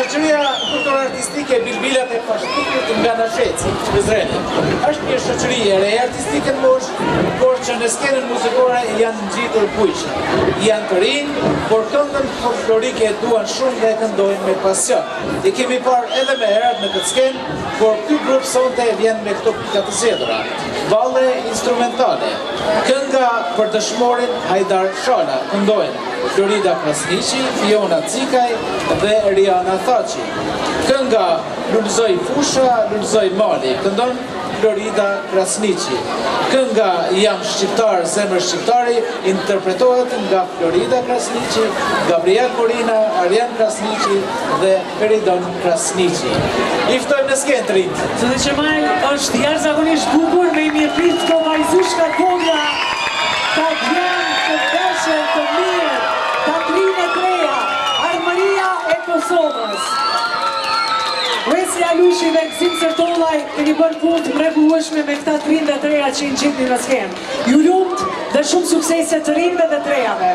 Shoqëria kulturore artistike Bilbilat e Pashtukut nga Nasheci, Prizreni. Është një shoqëri e re artistike në moshë, por që në skenën muzikore janë ngjitur bujq. Janë të rinj, por këngën folklorike e duan shumë dhe e këndojnë me pasion. I kemi parë edhe me herët në këtë skenë, por ky grup sonte vjen me këto pika të zgjedhura. Valle instrumentale. Kënga për dëshmorin Hajdar Shala këndojnë Florida Krasniqi, Fiona Cikaj dhe Riana Thaçi. Kënga Lulzoj Fusha, Lulzoj Mali, këndon Florida Krasniqi. Kënga Jam Shqiptar, Zemër Shqiptari, interpretohet nga Florida Krasniqi, Gabriel Korina, Arjan Krasniqi dhe Peridon Krasniqi. I ftojmë në skenë të rinj. Zotë Qemaj është jashtëzakonisht bukur me i mirëprit këto vajzushka vogla, ta djenë të veshën të mirë, ta trinë e treja, armëria e Kosovës. Resja Lushi dhe Gzim Sertollaj keni bërë punë të mrekullueshme me këta trinë dhe treja që i në gjithë një në skenë. Ju lumt dhe shumë suksese të rinjve dhe trejave.